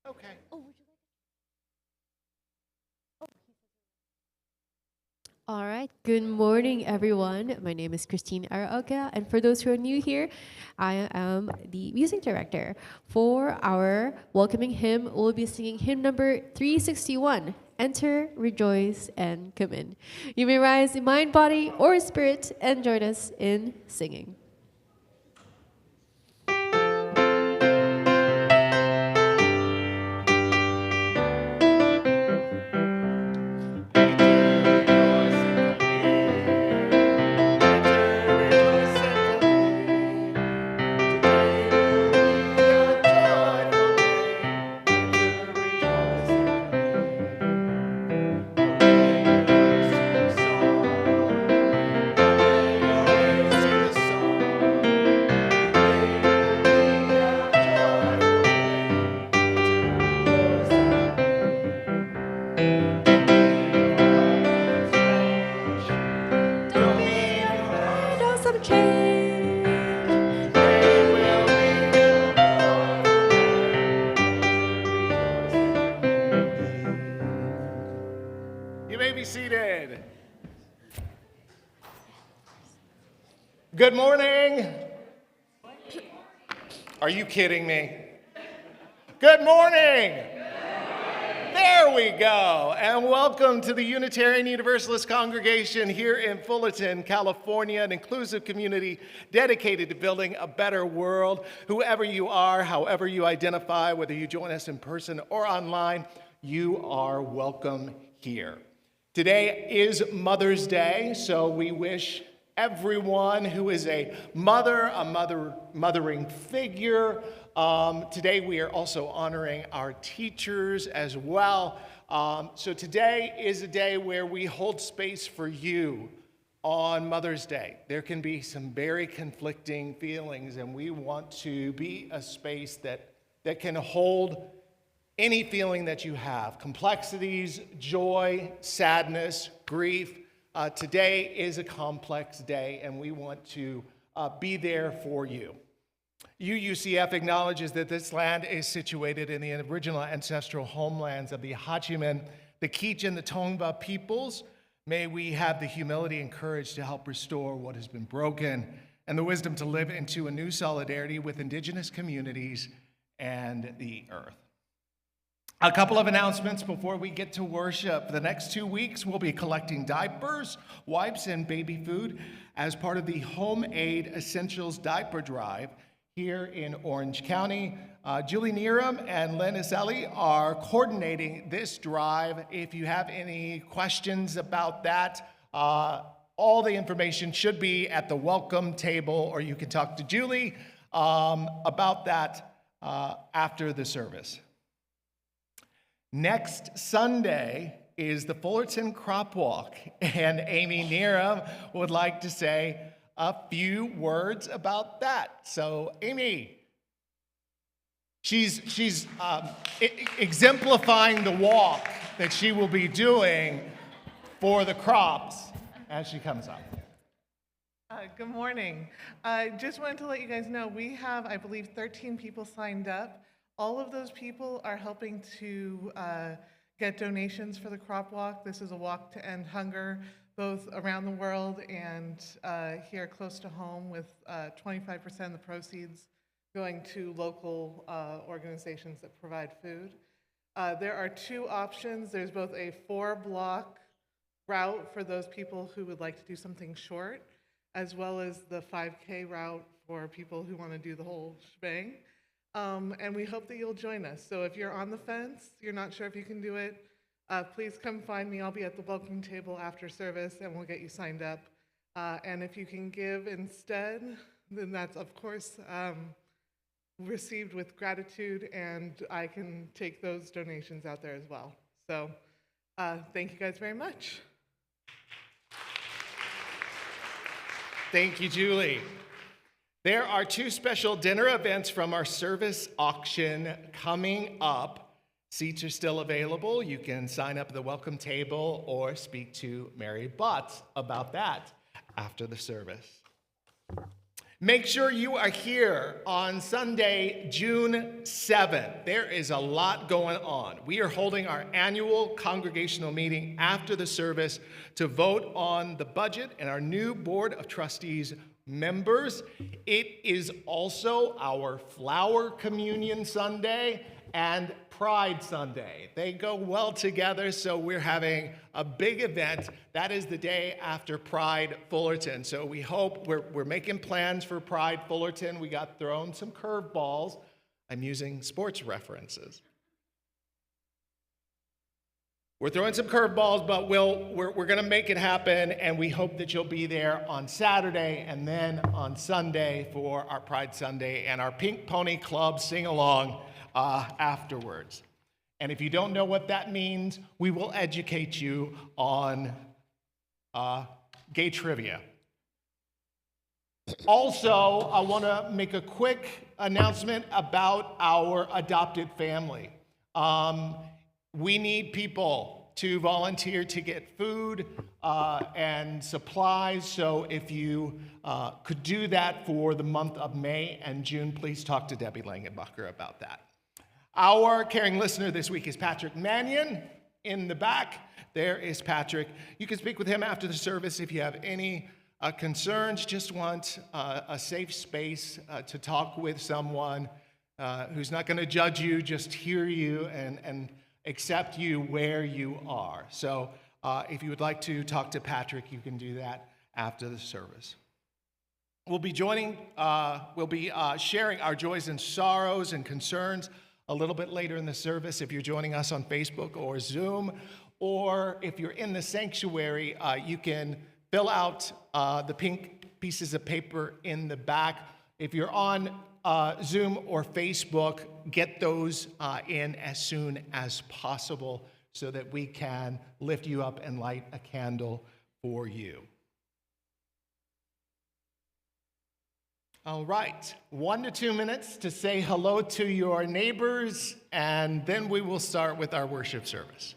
Okay. All right. Good morning, everyone. My name is Christine Araoka, and for those who are new here, I am the music director. For our welcoming hymn, we'll be singing hymn number 361, Enter, Rejoice, and Come In. You may rise in mind, body, or spirit and join us in singing. Seated. Good morning. Are you kidding me? Good morning. There we go. And welcome to the Unitarian Universalist congregation here in Fullerton, California, an inclusive community dedicated to building a better world. Whoever you are, however you identify, whether you join us in person or online, you are welcome here. Today is Mother's Day, so we wish everyone who is a mothering figure. Today we are also honoring our teachers as well. So today is a day where we hold space for you on Mother's Day. There can be some very conflicting feelings, and we want to be a space that can hold any feeling that you have, complexities, joy, sadness, grief. Today is a complex day, and we want to be there for you. UUCF acknowledges that this land is situated in the original ancestral homelands of the Hachiman, the Kich, and the Tongva peoples. May we have the humility and courage to help restore what has been broken and the wisdom to live into a new solidarity with indigenous communities and the earth. A couple of announcements before we get to worship. The next 2 weeks, we'll be collecting diapers, wipes, and baby food as part of the Home Aid Essentials Diaper Drive here in Orange County. Julie Neeram and Len Iselli are coordinating this drive. If you have any questions about that, all the information should be at the welcome table, or you can talk to Julie about that after the service. Next Sunday is the Fullerton Crop Walk, and Amy Neeram would like to say a few words about that. So, Amy, she's exemplifying the walk that she will be doing for the crops as she comes up. Good morning. Just wanted to let you guys know we have, I believe, 13 people signed up. All of those people are helping to get donations for the crop walk. This is a walk to end hunger, both around the world and here close to home, with 25% of the proceeds going to local organizations that provide food. There are two options. There's both a 4-block route for those people who would like to do something short, as well as the 5K route for people who want to do the whole shebang. And we hope that you'll join us. So if you're on the fence, you're not sure if you can do it, please come find me. I'll be at the welcome table after service, and we'll get you signed up. And if you can give instead, then that's, of course, received with gratitude, and I can take those donations out there as well. So thank you guys very much. Thank you, Julie. There are 2 special dinner events from our service auction coming up. Seats are still available. You can sign up at the welcome table or speak to Mary Butts about that after the service. Make sure you are here on Sunday, June 7th. There is a lot going on. We are holding our annual congregational meeting after the service to vote on the budget and our new Board of Trustees members. It is also our Flower Communion Sunday and Pride Sunday. They go well together, so we're having a big event. That is the day after Pride Fullerton. So we hope we're making plans for Pride Fullerton. We got thrown some curveballs. I'm using sports references. We're throwing some curveballs, but we're going to make it happen, and we hope that you'll be there on Saturday and then on Sunday for our Pride Sunday and our Pink Pony Club sing-along afterwards. And if you don't know what that means, we will educate you on gay trivia. Also, I want to make a quick announcement about our adopted family. We need people to volunteer to get food and supplies. So if you could do that for the month of May and June, please talk to Debbie Langenbacher about that. Our caring listener this week is Patrick Mannion in the back. There is Patrick. You can speak with him after the service if you have any concerns, just want a safe space to talk with someone who's not going to judge you, just hear you and accept you where you are. So if you would like to talk to Patrick, you can do that after the service. We'll be sharing our joys and sorrows and concerns a little bit later in the service if you're joining us on Facebook or Zoom, or if you're in the sanctuary, you can fill out the pink pieces of paper in the back. If you're on Zoom or Facebook, get those in as soon as possible so that we can lift you up and light a candle for you. All right, 1 to 2 minutes to say hello to your neighbors, and then we will start with our worship service.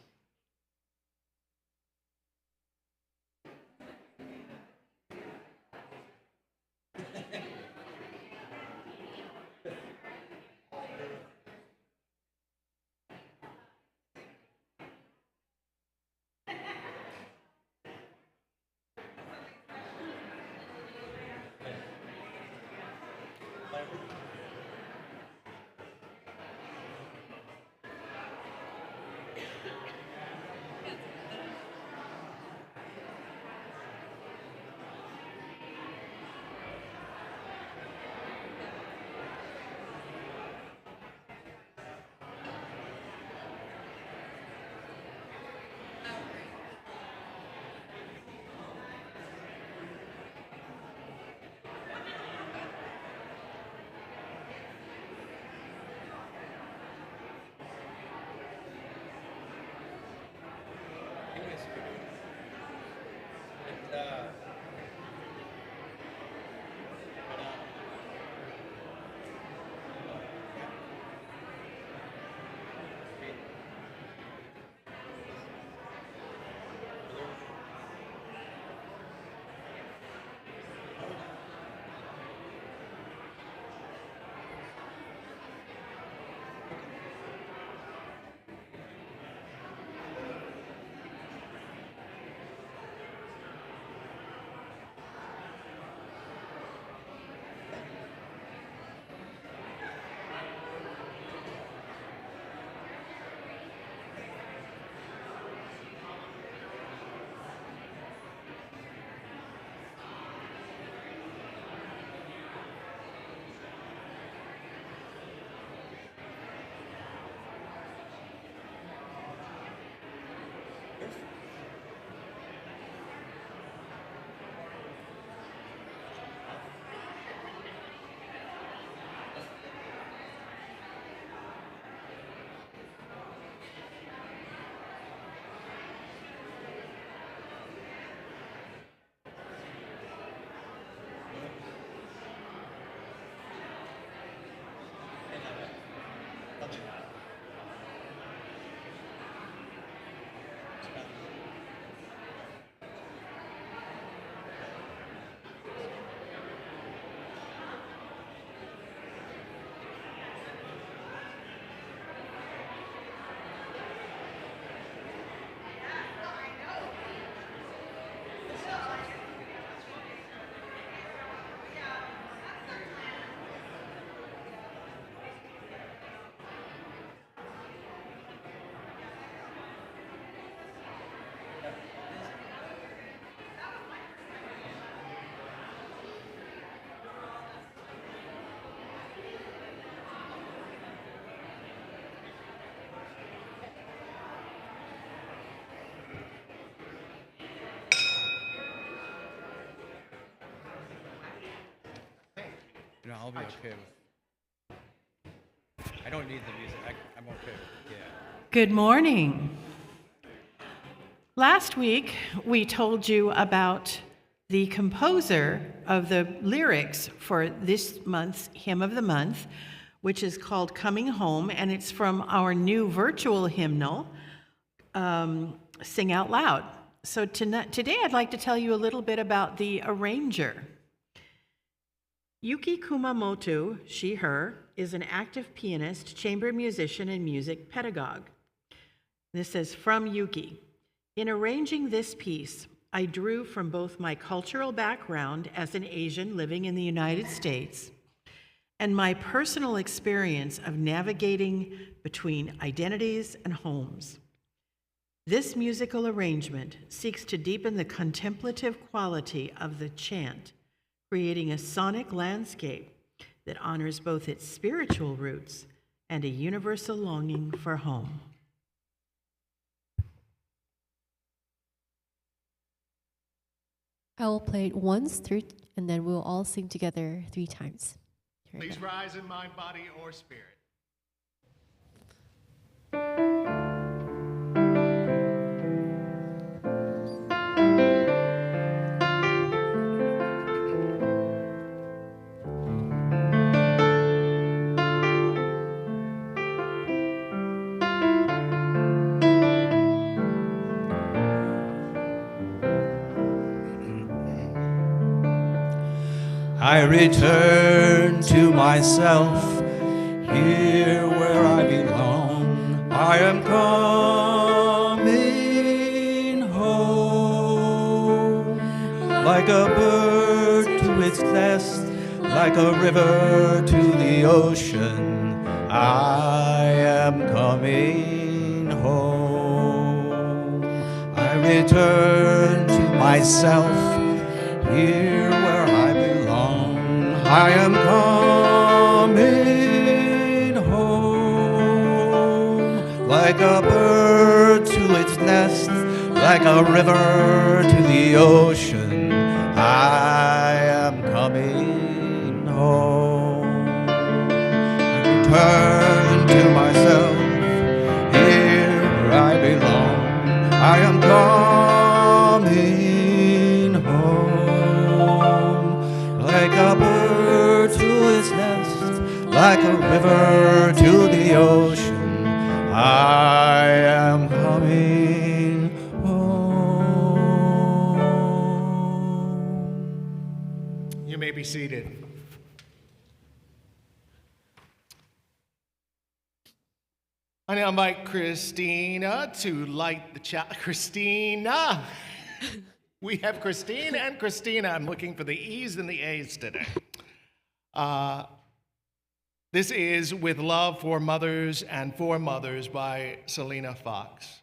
No, I'll be okay with. I don't need the music. I'm okay with it. Yeah. Good morning. Last week, we told you about the composer of the lyrics for this month's Hymn of the Month, which is called Coming Home, and it's from our new virtual hymnal, Sing Out Loud. So today I'd like to tell you a little bit about the arranger. Yuki Kumamoto, she, her, is an active pianist, chamber musician, and music pedagogue. This says, from Yuki. In arranging this piece, I drew from both my cultural background as an Asian living in the United States and my personal experience of navigating between identities and homes. This musical arrangement seeks to deepen the contemplative quality of the chant, creating a sonic landscape that honors both its spiritual roots and a universal longing for home. I will play it once and then we'll all sing together 3 times. Here we Please go. rise in mind, body, or spirit. I return to myself, here where I belong. I am coming home, like a bird to its nest, like a river to the ocean. I am coming home. I return to myself, here where I belong. I am coming home, like a bird to its nest, like a river to the ocean. I am coming home. I return to myself, here where I belong. I am coming home, like a bird to its nest, like a river to the ocean. I am coming home. You may be seated. I now invite Christina to light the Christina! We have Christine and Christina. I'm looking for the E's and the A's today. This is With Love for Mothers and For Mothers by Selena Fox.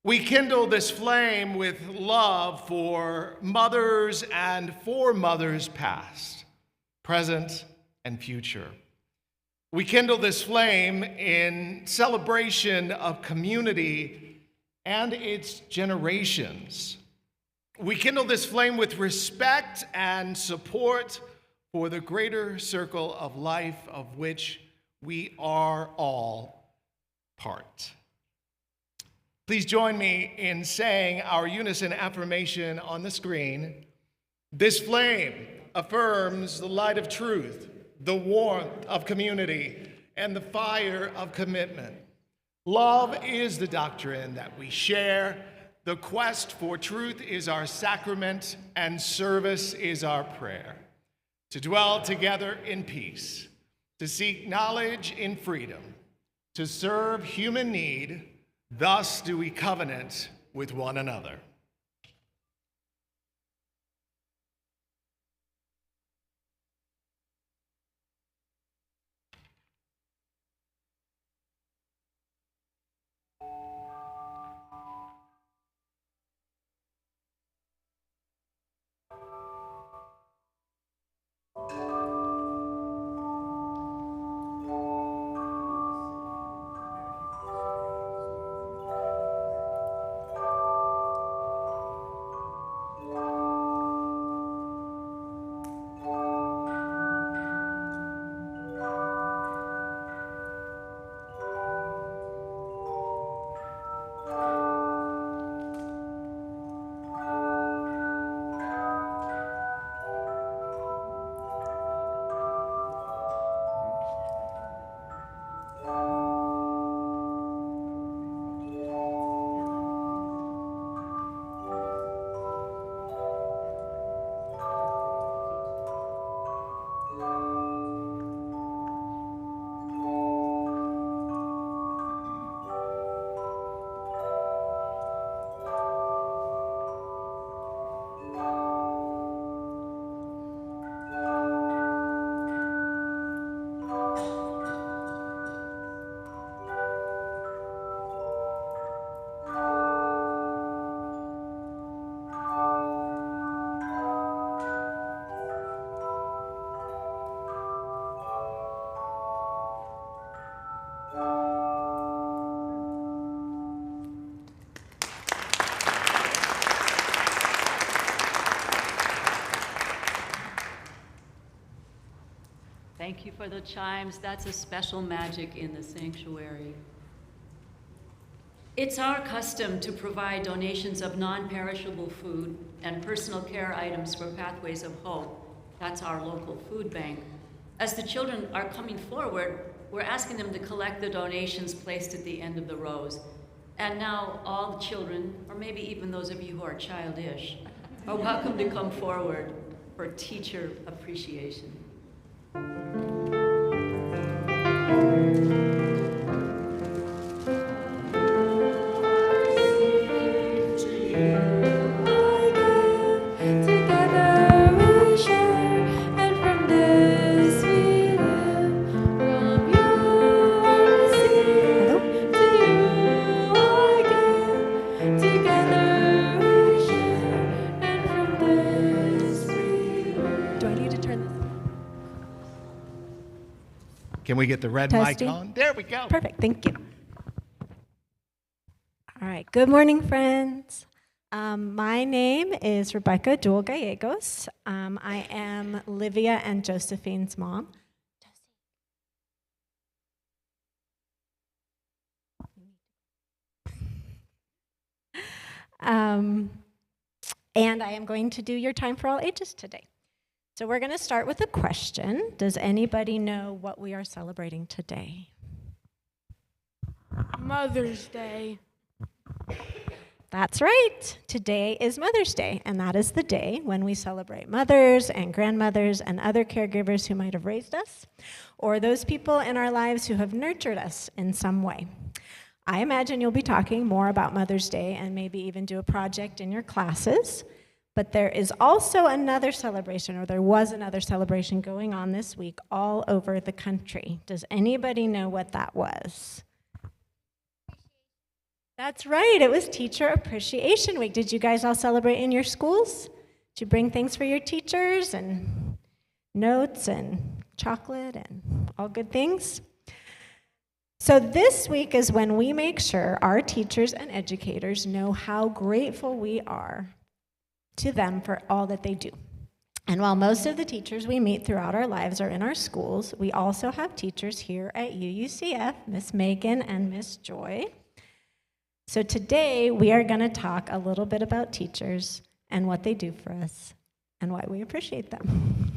We kindle this flame with love for mothers and for mothers past, present, and future. We kindle this flame in celebration of community and its generations. We kindle this flame with respect and support for the greater circle of life of which we are all part. Please join me in saying our unison affirmation on the screen. This flame affirms the light of truth, the warmth of community, and the fire of commitment. Love is the doctrine that we share. The quest for truth is our sacrament, and service is our prayer. To dwell together in peace, to seek knowledge in freedom, to serve human need, thus do we covenant with one another. you for the chimes. That's a special magic in the sanctuary. It's our custom to provide donations of non-perishable food and personal care items for Pathways of Hope. That's our local food bank. As the children are coming forward, we're asking them to collect the donations placed at the end of the rows. And now all the children, or maybe even those of you who are childish, are welcome to come forward for teacher appreciation. Can we get the red mic Testing. on? There we go. Perfect, thank you. All right, good morning, friends. My name is Rebecca Dual Gallegos. I am Livia and Josephine's mom. And I am going to do your time for all ages today. So we're going to start with a question. Does anybody know what we are celebrating today? Mother's Day. That's right. Today is Mother's Day, and that is the day when we celebrate mothers and grandmothers and other caregivers who might have raised us, or those people in our lives who have nurtured us in some way. I imagine you'll be talking more about Mother's Day and maybe even do a project in your classes, but there is also another celebration, or there was another celebration going on this week all over the country. Does anybody know what that was? That's right, it was Teacher Appreciation Week. Did you guys all celebrate in your schools? Did you bring things for your teachers and notes and chocolate and all good things? So this week is when we make sure our teachers and educators know how grateful we are to them for all that they do. And while most of the teachers we meet throughout our lives are in our schools, we also have teachers here at UUCF, Miss Megan and Miss Joy. So today we are going to talk a little bit about teachers and what they do for us and why we appreciate them.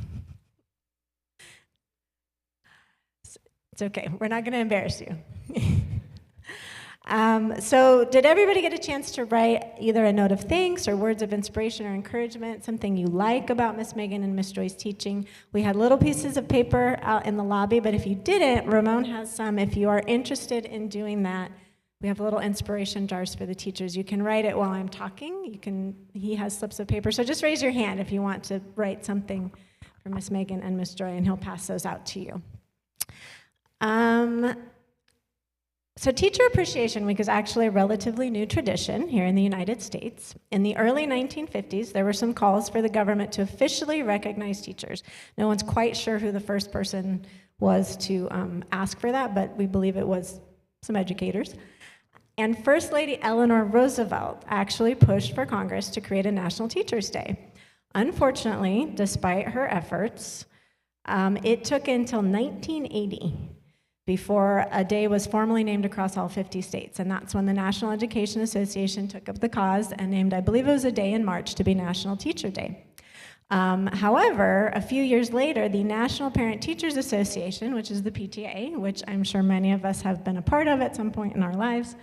It's okay, we're not going to embarrass you. So did everybody get a chance to write either a note of thanks or words of inspiration or encouragement, something you like about Miss Megan and Miss Joy's teaching? We had little pieces of paper out in the lobby, but if you didn't, Ramon has some. If you are interested in doing that, we have little inspiration jars for the teachers. You can write it while I'm talking. He has slips of paper. So just raise your hand if you want to write something for Miss Megan and Miss Joy, and he'll pass those out to you. So Teacher Appreciation Week is actually a relatively new tradition here in the United States. In the early 1950s, there were some calls for the government to officially recognize teachers. No one's quite sure who the first person was to ask for that, but we believe it was some educators. And First Lady Eleanor Roosevelt actually pushed for Congress to create a National Teachers Day. Unfortunately, despite her efforts, it took until 1980 before a day was formally named across all 50 states, and that's when the National Education Association took up the cause and named, I believe it was a day in March, to be National Teacher Day. However, a few years later, the National Parent Teachers Association, which is the PTA, which I'm sure many of us have been a part of at some point in our lives,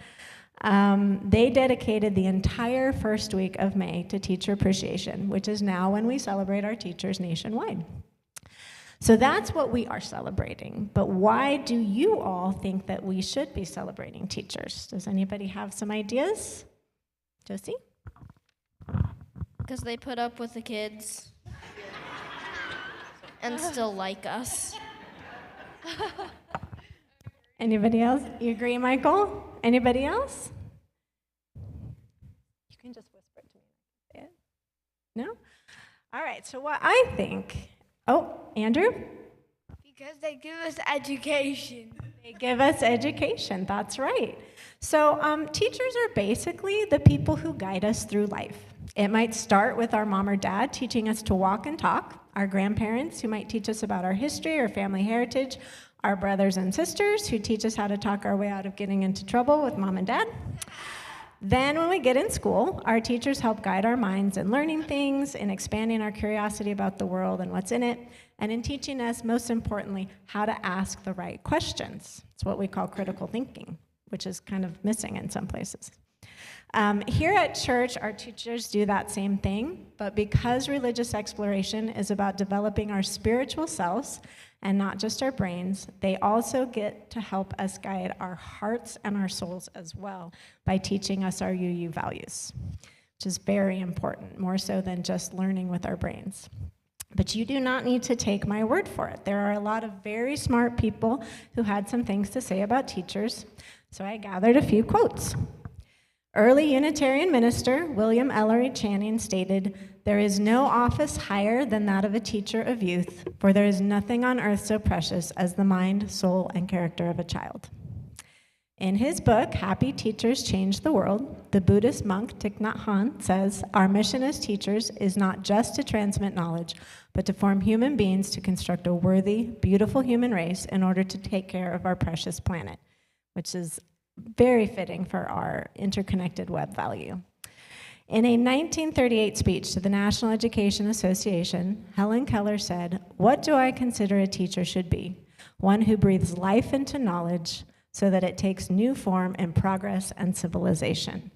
they dedicated the entire first week of May to Teacher Appreciation, which is now when we celebrate our teachers nationwide. So that's what we are celebrating. But why do you all think that we should be celebrating teachers? Does anybody have some ideas? Josie? Because they put up with the kids and still like us. Anybody else? You agree, Michael? Anybody else? You can just whisper it to me. No? All right, so what I think... Oh, Andrew? Because they give us education. They give us education, that's right. So teachers are basically the people who guide us through life. It might start with our mom or dad teaching us to walk and talk, our grandparents who might teach us about our history or family heritage, our brothers and sisters who teach us how to talk our way out of getting into trouble with mom and dad. Then when we get in school, our teachers help guide our minds in learning things, in expanding our curiosity about the world and what's in it, and in teaching us, most importantly, how to ask the right questions. It's what we call critical thinking, which is kind of missing in some places. Here at church, our teachers do that same thing, but because religious exploration is about developing our spiritual selves and not just our brains, they also get to help us guide our hearts and our souls as well by teaching us our UU values, which is very important, more so than just learning with our brains. But you do not need to take my word for it. There are a lot of very smart people who had some things to say about teachers, so I gathered a few quotes. Early Unitarian minister William Ellery Channing stated, "There is no office higher than that of a teacher of youth, for there is nothing on earth so precious as the mind, soul, and character of a child." In his book, Happy Teachers Change the World, the Buddhist monk Thich Nhat Hanh says, "Our mission as teachers is not just to transmit knowledge, but to form human beings to construct a worthy, beautiful human race in order to take care of our precious planet," which is very fitting for our interconnected web value. In a 1938 speech to the National Education Association, Helen Keller said, "What do I consider a teacher should be? One who breathes life into knowledge so that it takes new form in progress and civilization."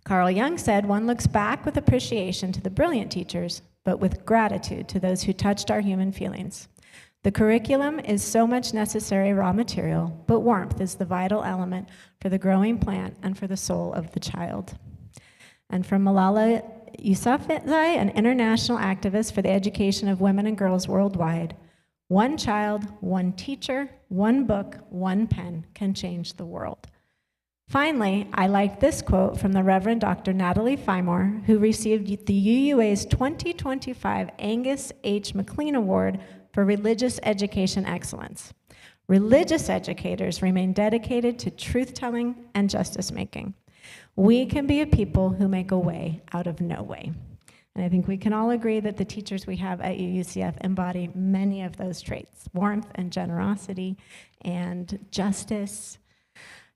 Carl Jung said, "One looks back with appreciation to the brilliant teachers, but with gratitude to those who touched our human feelings. The curriculum is so much necessary raw material, but warmth is the vital element for the growing plant and for the soul of the child." And from Malala Yousafzai, an international activist for the education of women and girls worldwide, "One child, one teacher, one book, one pen can change the world." Finally, I like this quote from the Reverend Dr. Natalie Fymore, who received the UUA's 2025 Angus H. McLean Award for Religious Education Excellence. "Religious educators remain dedicated to truth-telling and justice-making. We can be a people who make a way out of no way." And I think we can all agree that the teachers we have at UUCF embody many of those traits: warmth and generosity and justice.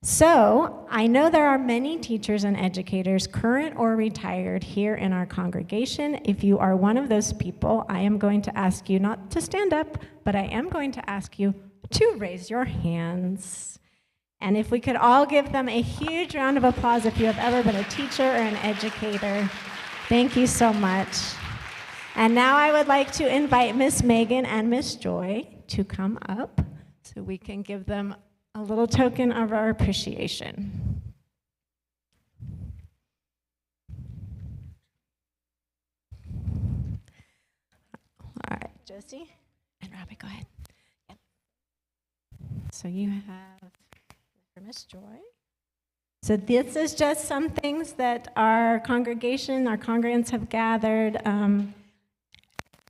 So I know there are many teachers and educators, current or retired, here in our congregation. If you are one of those people, I am going to ask you not to stand up, but I am going to ask you to raise your hands. And if we could all give them a huge round of applause if you have ever been a teacher or an educator. Thank you so much. And now I would like to invite Miss Megan and Miss Joy to come up so we can give them a little token of our appreciation. All right, Josie and Robbie, go ahead. Yep. So you have for Miss Joy. So this is just some things that our congregation, our congregants have gathered.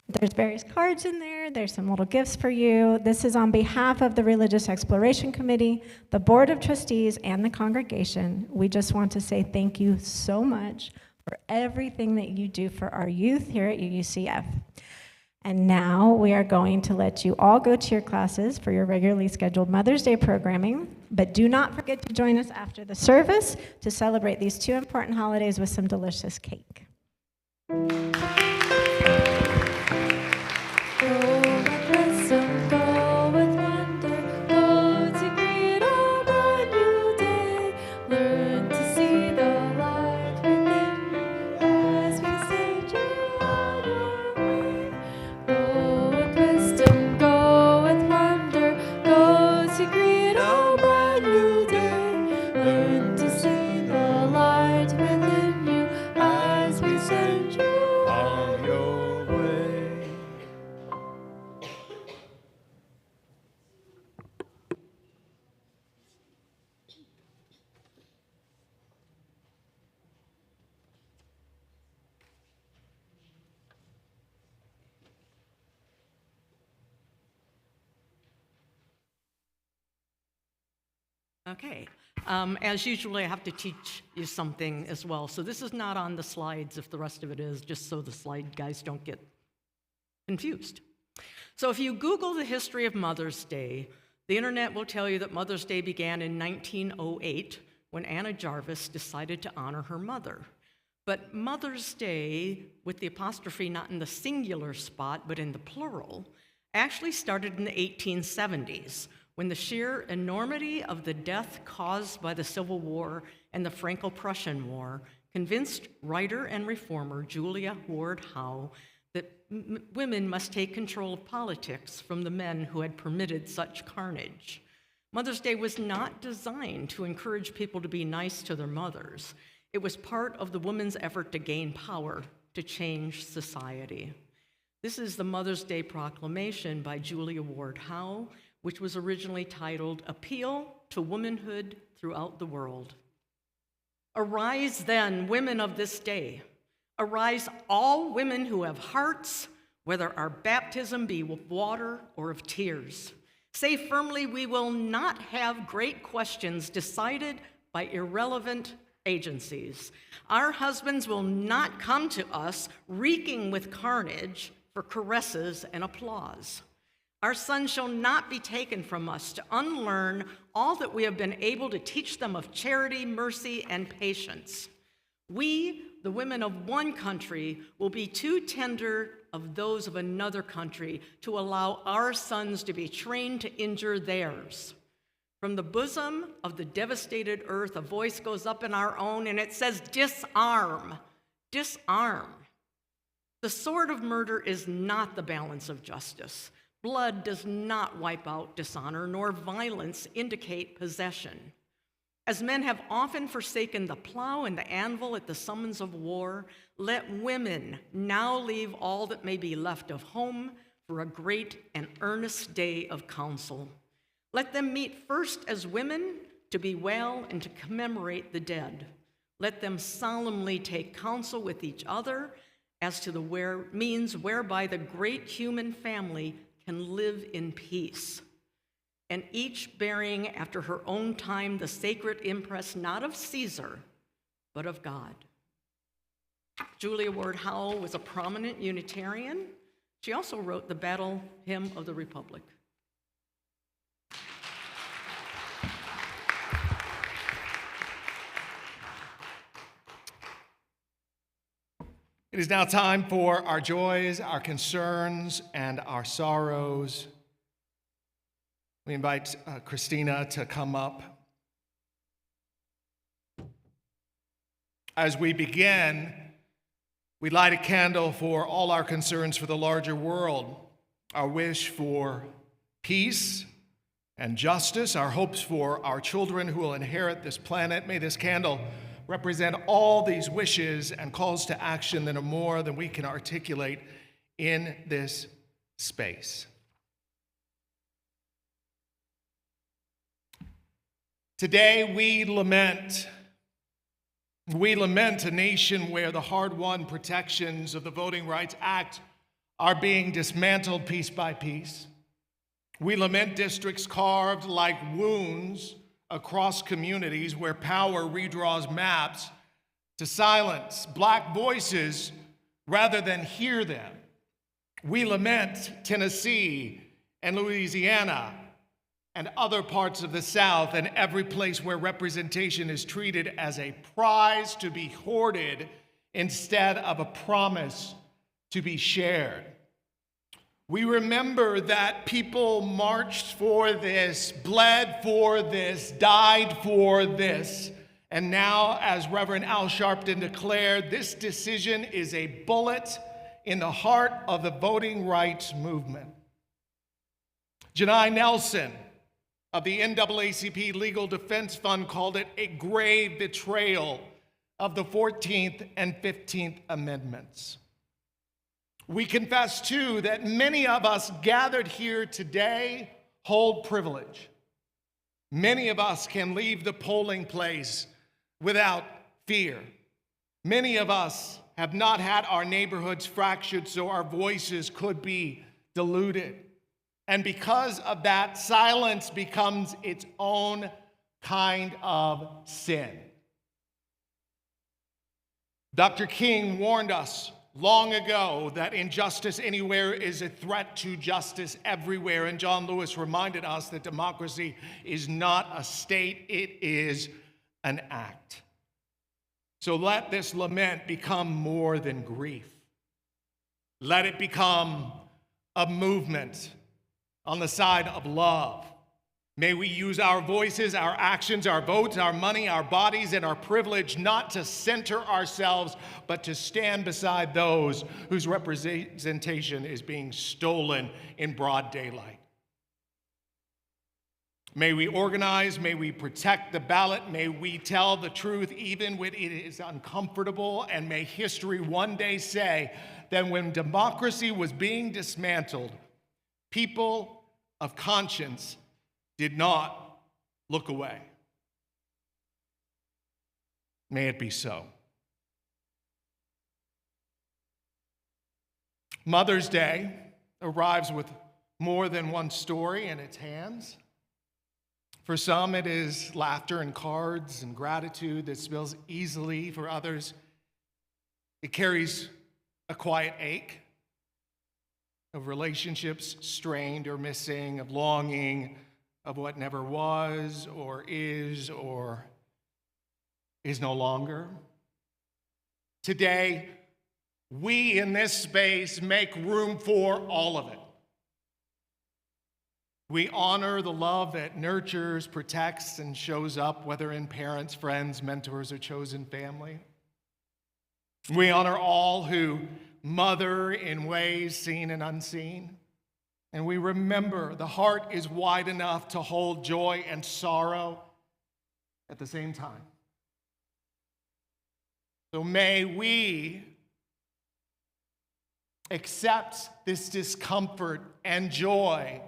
There's various cards in there. There's some little gifts for you. This is on behalf of the Religious Exploration Committee, the Board of Trustees, and the congregation. We just want to say thank you so much for everything that you do for our youth here at UUCF. And now we are going to let you all go to your classes for your regularly scheduled Mother's Day programming, but do not forget to join us after the service to celebrate these two important holidays with some delicious cake. Okay. As usual, I have to teach you something as well. So this is not on the slides if the rest of it is, just so the slide guys don't get confused. So if you Google the history of Mother's Day, the internet will tell you that Mother's Day began in 1908 when Anna Jarvis decided to honor her mother. But Mother's Day, with the apostrophe not in the singular spot but in the plural, actually started in the 1870s, when the sheer enormity of the death caused by the Civil War and the Franco-Prussian War convinced writer and reformer Julia Ward Howe that women must take control of politics from the men who had permitted such carnage. Mother's Day was not designed to encourage people to be nice to their mothers. It was part of the woman's effort to gain power, to change society. This is the Mother's Day Proclamation by Julia Ward Howe, which was originally titled Appeal to Womanhood Throughout the World. Arise then, women of this day. Arise, all women who have hearts, whether our baptism be of water or of tears. Say firmly, we will not have great questions decided by irrelevant agencies. Our husbands will not come to us reeking with carnage for caresses and applause. Our sons shall not be taken from us to unlearn all that we have been able to teach them of charity, mercy, and patience. We, the women of one country, will be too tender of those of another country to allow our sons to be trained to injure theirs. From the bosom of the devastated earth, a voice goes up in our own, and it says, disarm, disarm. The sword of murder is not the balance of justice. Blood does not wipe out dishonor, nor violence indicate possession. As men have often forsaken the plow and the anvil at the summons of war, let women now leave all that may be left of home for a great and earnest day of counsel. Let them meet first as women to bewail and to commemorate the dead. Let them solemnly take counsel with each other as to the means whereby the great human family can live in peace, and each bearing after her own time the sacred impress not of Caesar, but of God. Julia Ward Howe was a prominent Unitarian. She also wrote the Battle Hymn of the Republic. It is now time for our joys, our concerns, and our sorrows. We invite Christina to come up. As we begin, we light a candle for all our concerns for the larger world, our wish for peace and justice, our hopes for our children who will inherit this planet. May this candle represent all these wishes and calls to action that are more than we can articulate in this space. Today we lament a nation where the hard-won protections of the Voting Rights Act are being dismantled piece by piece. We lament districts carved like wounds across communities where power redraws maps to silence Black voices rather than hear them. We lament Tennessee and Louisiana and other parts of the South and every place where representation is treated as a prize to be hoarded instead of a promise to be shared. We remember that people marched for this, bled for this, died for this. And now, as Reverend Al Sharpton declared, this decision is a bullet in the heart of the voting rights movement. Janai Nelson of the NAACP Legal Defense Fund called it a grave betrayal of the 14th and 15th Amendments. We confess, too, that many of us gathered here today hold privilege. Many of us can leave the polling place without fear. Many of us have not had our neighborhoods fractured so our voices could be diluted. And because of that, silence becomes its own kind of sin. Dr. King warned us long ago that injustice anywhere is a threat to justice everywhere, and John Lewis reminded us that democracy is not a state, it is an act. So let this lament become more than grief. Let it become a movement on the side of love. May we use our voices, our actions, our votes, our money, our bodies, and our privilege not to center ourselves, but to stand beside those whose representation is being stolen in broad daylight. May we organize, may we protect the ballot, may we tell the truth even when it is uncomfortable, and may history one day say that when democracy was being dismantled, people of conscience did not look away. May it be so. Mother's Day arrives with more than one story in its hands. For some, it is laughter and cards and gratitude that spills easily. For others, it carries a quiet ache of relationships strained or missing, of longing, of what never was or is no longer. Today, we in this space make room for all of it. We honor the love that nurtures, protects, and shows up, whether in parents, friends, mentors, or chosen family. We honor all who mother in ways seen and unseen. And we remember the heart is wide enough to hold joy and sorrow at the same time. So may we accept this discomfort and joy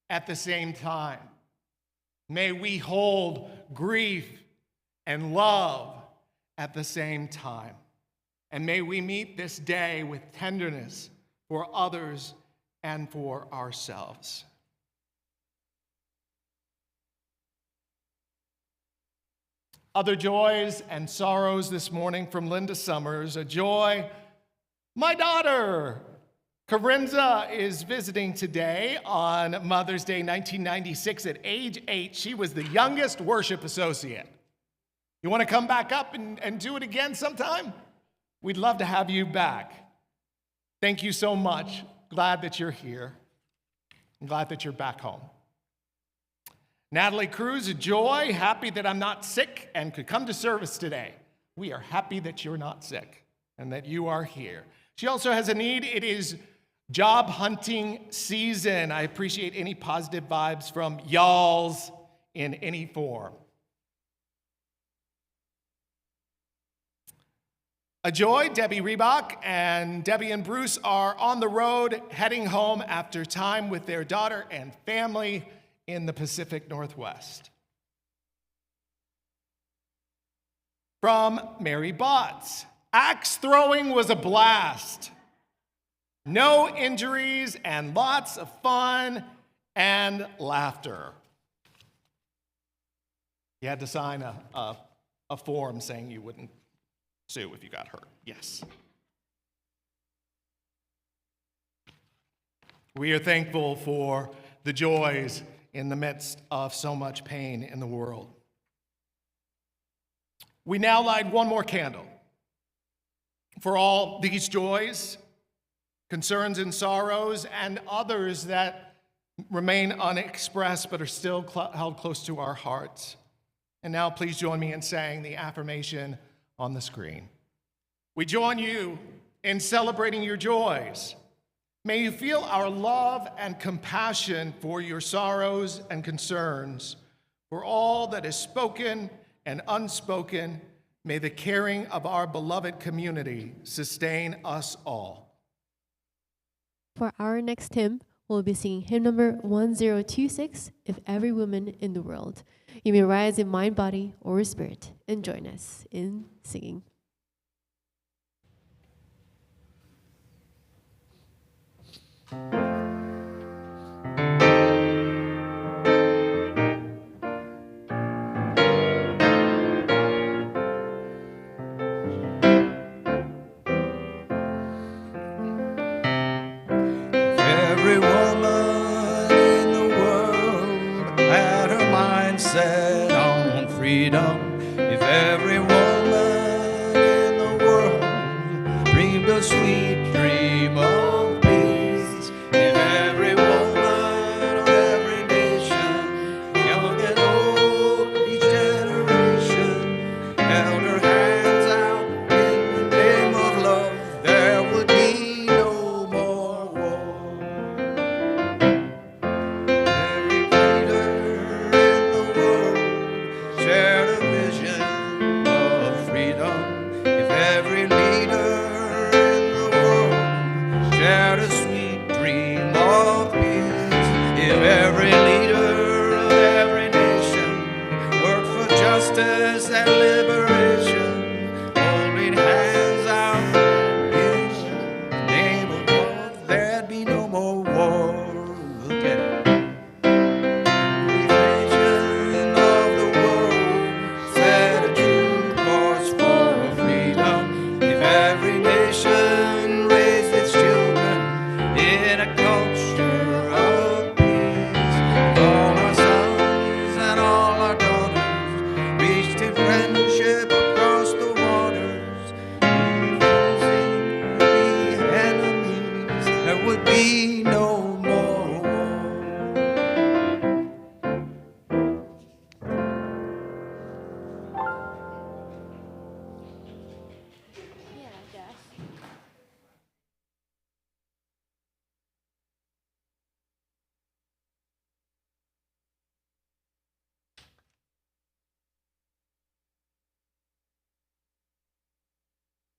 at the same time. May we hold grief and love at the same time. And may we meet this day with tenderness for others and for ourselves. Other joys and sorrows this morning from Linda Summers. A joy, my daughter, Carinza, is visiting today on Mother's Day 1996 at age 8. She was the youngest worship associate. You want to come back up and do it again sometime? We'd love to have you back. Thank you so much. Glad that you're here. I'm glad that you're back home. Natalie Cruz, a joy, happy that I'm not sick and could come to service today. We are happy that you're not sick and that you are here. She also has a need. It is job hunting season. I appreciate any positive vibes from y'alls in any form. A joy, Debbie Reebok and Debbie and Bruce are on the road heading home after time with their daughter and family in the Pacific Northwest. From Mary Botts, axe throwing was a blast. No injuries and lots of fun and laughter. You had to sign a form saying you wouldn't sue if you got hurt. Yes. We are thankful for the joys in the midst of so much pain in the world. We now light one more candle for all these joys, concerns, and sorrows, and others that remain unexpressed but are still held close to our hearts. And now please join me in saying the affirmation on the screen. We join you in celebrating your joys. May you feel our love and compassion for your sorrows and concerns. For all that is spoken and unspoken, may the caring of our beloved community sustain us all. For our next hymn, we'll be singing hymn number 1026, If Every Woman in the World. You may rise in mind, body, or spirit and join us in singing. freedom. If every woman in the world dreamed a sweet dream of peace, if every woman of every nation, young and old, each generation, held her hands out in the name of love, there would be no more war. Every leader in the world shared a vision of freedom. If every leader in the world shared a sweet dream of peace, if every leader of every nation worked for justice and liberation, holding hands out in the name of love, there'd be no more war. Look at it. Every nation of the world set a true course for freedom. If every nation raised its children in a culture of peace, if all our sons and all our daughters reached in friendship across the waters, losing the enemies, there would be no more war.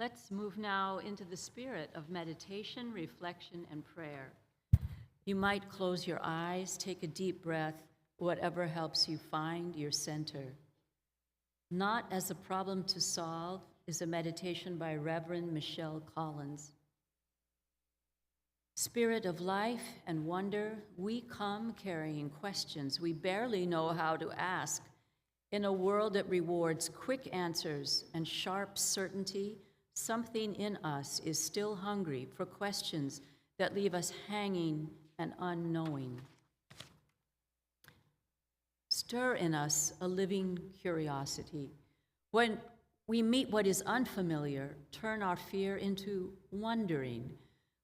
Let's move now into the spirit of meditation, reflection, and prayer. You might close your eyes, take a deep breath, whatever helps you find your center. Not as a Problem to Solve is a meditation by Reverend Michelle Collins. Spirit of life and wonder, we come carrying questions we barely know how to ask. In a world that rewards quick answers and sharp certainty, something in us is still hungry for questions that leave us hanging and unknowing. Stir in us a living curiosity. When we meet what is unfamiliar, turn our fear into wondering.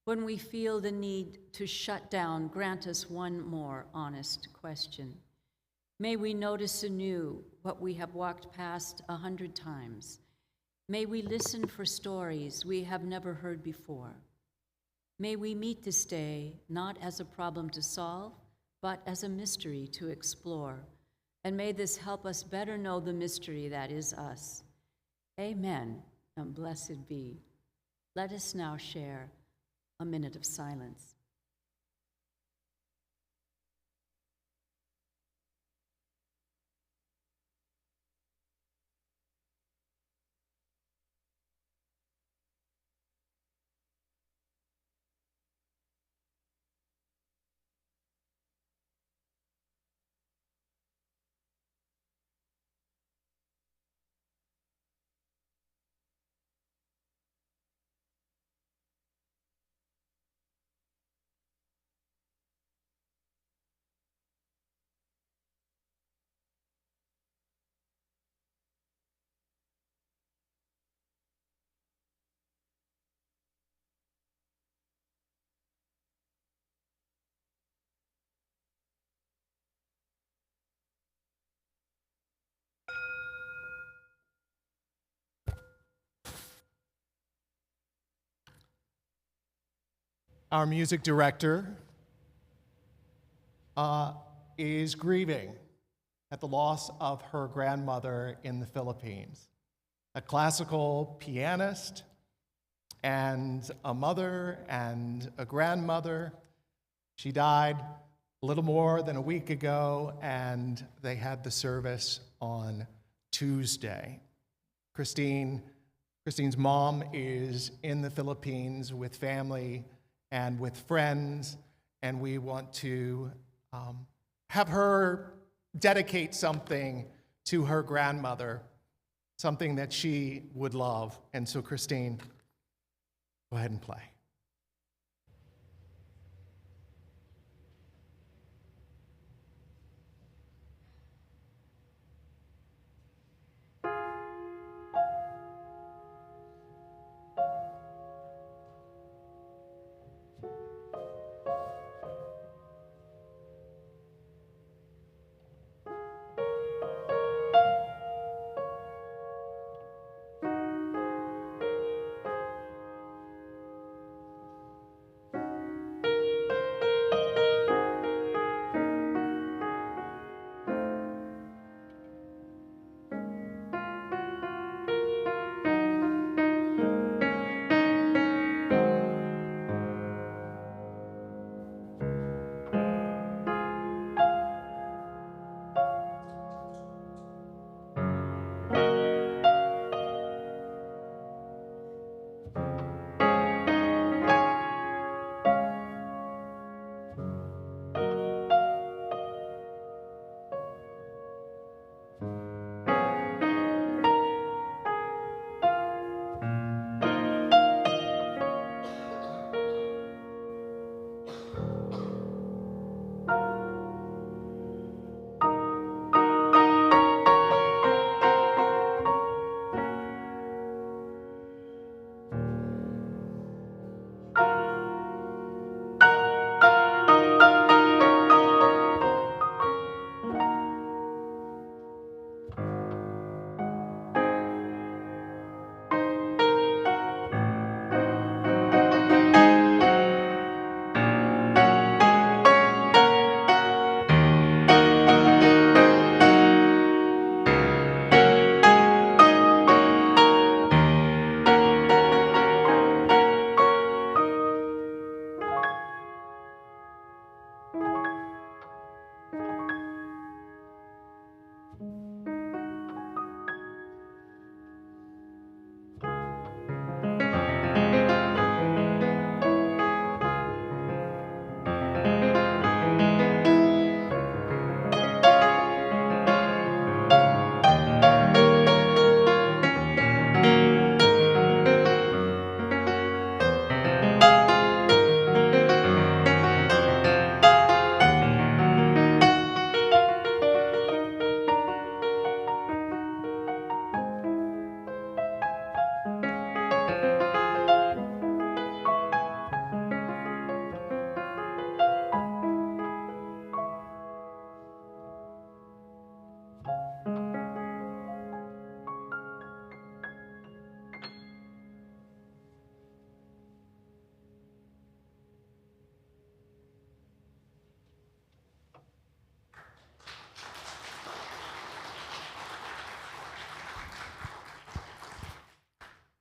When we feel the need to shut down, grant us one more honest question. May we notice anew what we have walked past 100 times. May we listen for stories we have never heard before. May we meet this day not as a problem to solve, but as a mystery to explore. And may this help us better know the mystery that is us. Amen, and blessed be. Let us now share a minute of silence. Our music director is grieving at the loss of her grandmother in the Philippines, a classical pianist and a mother and a grandmother. She died a little more than a week ago, and they had the service on Tuesday. Christine's mom is in the Philippines with family and with friends, and we want to have her dedicate something to her grandmother, something that she would love. And so, Christine, go ahead and play.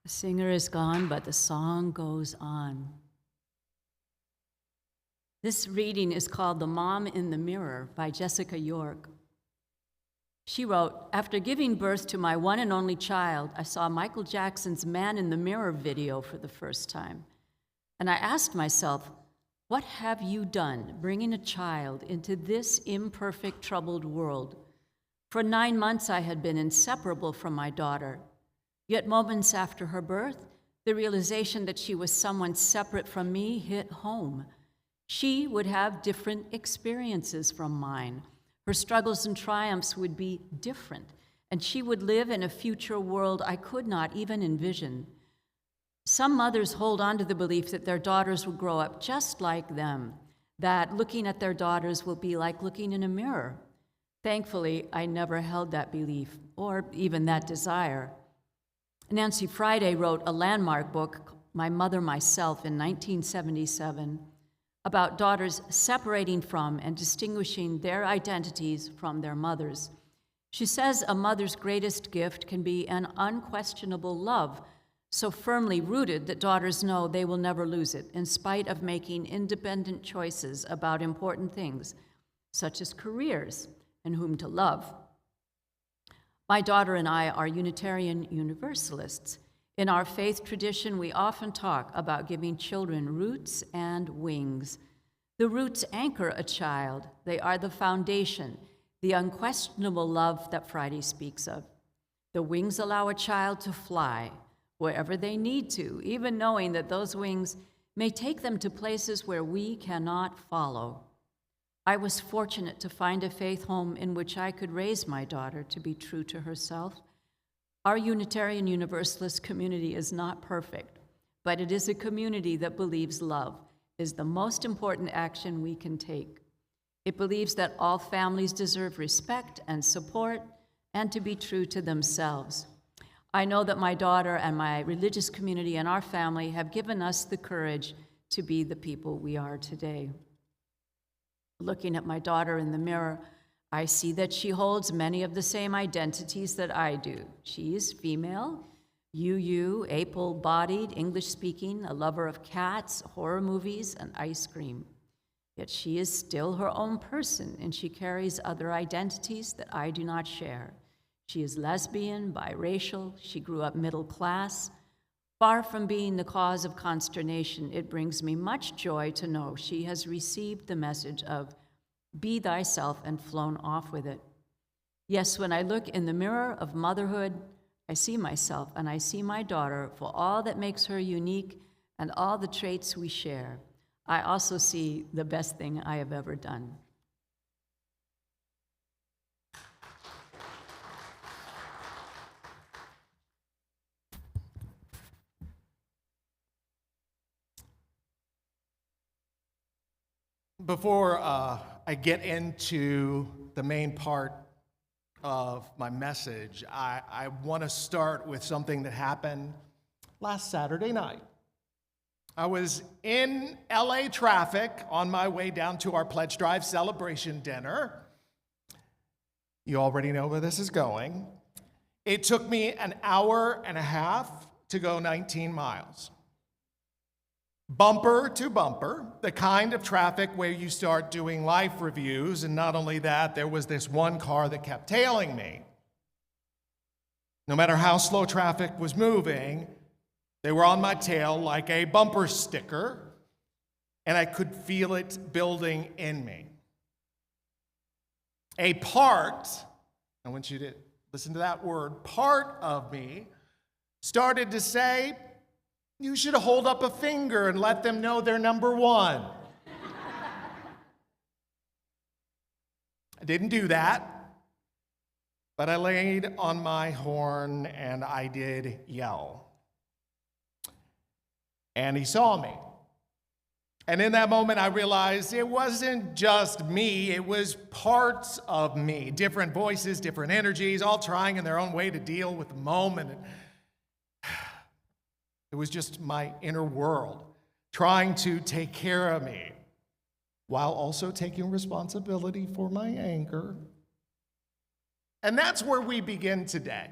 The singer is gone, but the song goes on. This reading is called The Mom in the Mirror by Jessica York. She wrote, "After giving birth to my one and only child, I saw Michael Jackson's Man in the Mirror video for the first time. And I asked myself, what have you done bringing a child into this imperfect, troubled world? For 9 months, I had been inseparable from my daughter. Yet moments after her birth, the realization that she was someone separate from me hit home. She would have different experiences from mine. Her struggles and triumphs would be different, and she would live in a future world I could not even envision. Some mothers hold on to the belief that their daughters will grow up just like them, that looking at their daughters will be like looking in a mirror. Thankfully, I never held that belief, or even that desire. Nancy Friday wrote a landmark book, My Mother, Myself, in 1977, about daughters separating from and distinguishing their identities from their mothers. She says a mother's greatest gift can be an unquestionable love, so firmly rooted that daughters know they will never lose it, in spite of making independent choices about important things, such as careers and whom to love. My daughter and I are Unitarian Universalists. In our faith tradition, we often talk about giving children roots and wings. The roots anchor a child. They are the foundation, the unquestionable love that Friday speaks of. The wings allow a child to fly wherever they need to, even knowing that those wings may take them to places where we cannot follow. I was fortunate to find a faith home in which I could raise my daughter to be true to herself. Our Unitarian Universalist community is not perfect, but it is a community that believes love is the most important action we can take. It believes that all families deserve respect and support and to be true to themselves. I know that my daughter and my religious community and our family have given us the courage to be the people we are today. Looking at my daughter in the mirror, I see that she holds many of the same identities that I do. She is female, UU, able-bodied, English-speaking, a lover of cats, horror movies, and ice cream. Yet she is still her own person, and she carries other identities that I do not share. She is lesbian, biracial, she grew up middle class. Far from being the cause of consternation, it brings me much joy to know she has received the message of be thyself and flown off with it. Yes, when I look in the mirror of motherhood, I see myself and I see my daughter for all that makes her unique and all the traits we share. I also see the best thing I have ever done. Before I get into the main part of my message, I want to start with something that happened last Saturday night. I was in LA traffic on my way down to our Pledge Drive celebration dinner. You already know where this is going. It took me an hour and a half to go 19 miles. Bumper to bumper, the kind of traffic where you start doing life reviews, and not only that, there was this one car that kept tailing me. No matter how slow traffic was moving, they were on my tail like a bumper sticker, and I could feel it building in me. A part, I want you to listen to that word, part of me started to say, you should hold up a finger and let them know they're number one. I didn't do that, but I laid on my horn and I did yell. And he saw me. And in that moment, I realized it wasn't just me, it was parts of me, different voices, different energies, all trying in their own way to deal with the moment. It was just my inner world trying to take care of me while also taking responsibility for my anger. And that's where we begin today.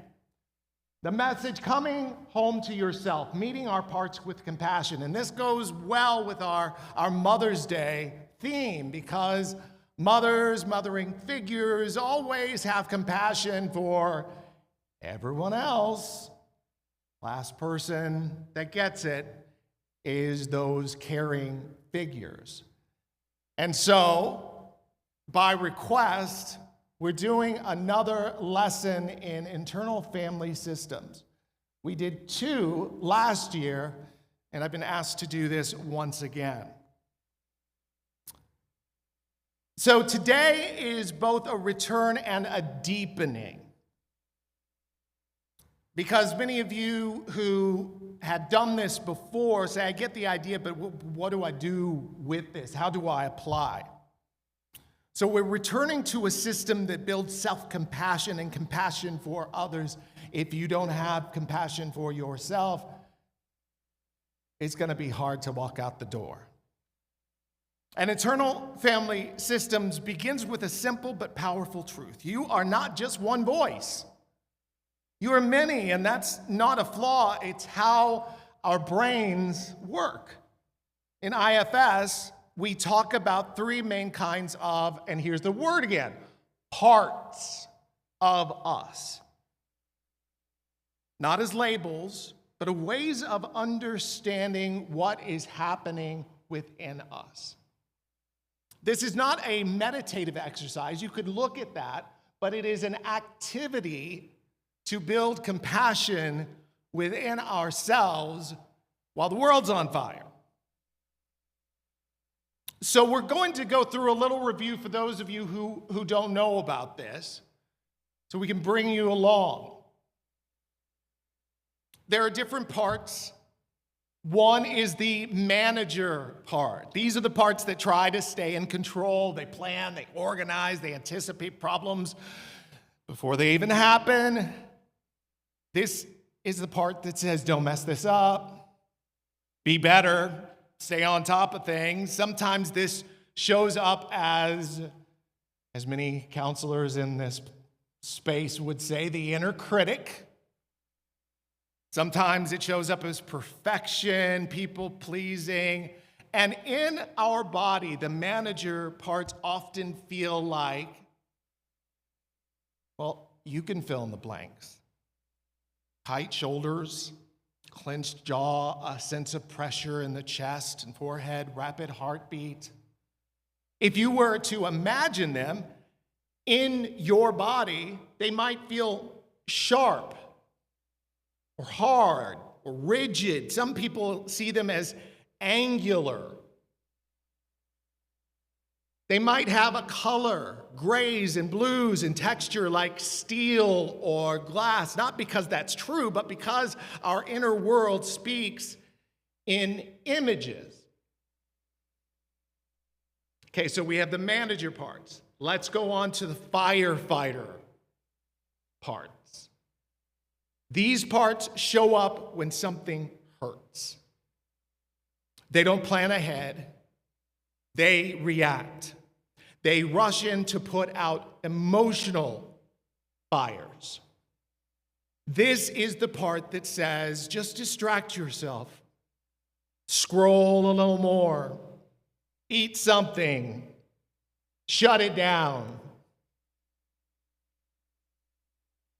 The message, coming home to yourself, meeting our parts with compassion. And this goes well with our Mother's Day theme, because mothers, mothering figures always have compassion for everyone else. Last person that gets it is those caring figures. And so, by request, we're doing another lesson in internal family systems. We did 2 last year, and I've been asked to do this once again. So today is both a return and a deepening, because many of you who had done this before say, I get the idea, but what do I do with this? How do I apply? So we're returning to a system that builds self-compassion and compassion for others. If you don't have compassion for yourself, it's going to be hard to walk out the door. And internal family systems begins with a simple but powerful truth. You are not just one voice. You are many, and that's not a flaw. It's how our brains work. In IFS, we talk about 3 main kinds of, and here's the word again, parts of us. Not as labels, but as ways of understanding what is happening within us. This is not a meditative exercise. You could look at that, but it is an activity to build compassion within ourselves while the world's on fire. So we're going to go through a little review for those of you who don't know about this, so we can bring you along. There are different parts. One is the manager part. These are the parts that try to stay in control. They plan, they organize, they anticipate problems before they even happen. This is the part that says, don't mess this up, be better, stay on top of things. Sometimes this shows up as many counselors in this space would say, the inner critic. Sometimes it shows up as perfection, people-pleasing. And in our body, the manager parts often feel like, well, you can fill in the blanks. Tight shoulders, clenched jaw, a sense of pressure in the chest and forehead, rapid heartbeat. If you were to imagine them in your body, they might feel sharp or hard or rigid. Some people see them as angular. They might have a color, grays and blues, and texture like steel or glass, not because that's true, but because our inner world speaks in images. Okay, so we have the manager parts. Let's go on to the firefighter parts. These parts show up when something hurts. They don't plan ahead. They react. They rush in to put out emotional fires. This is the part that says, just distract yourself. Scroll a little more. Eat something. Shut it down.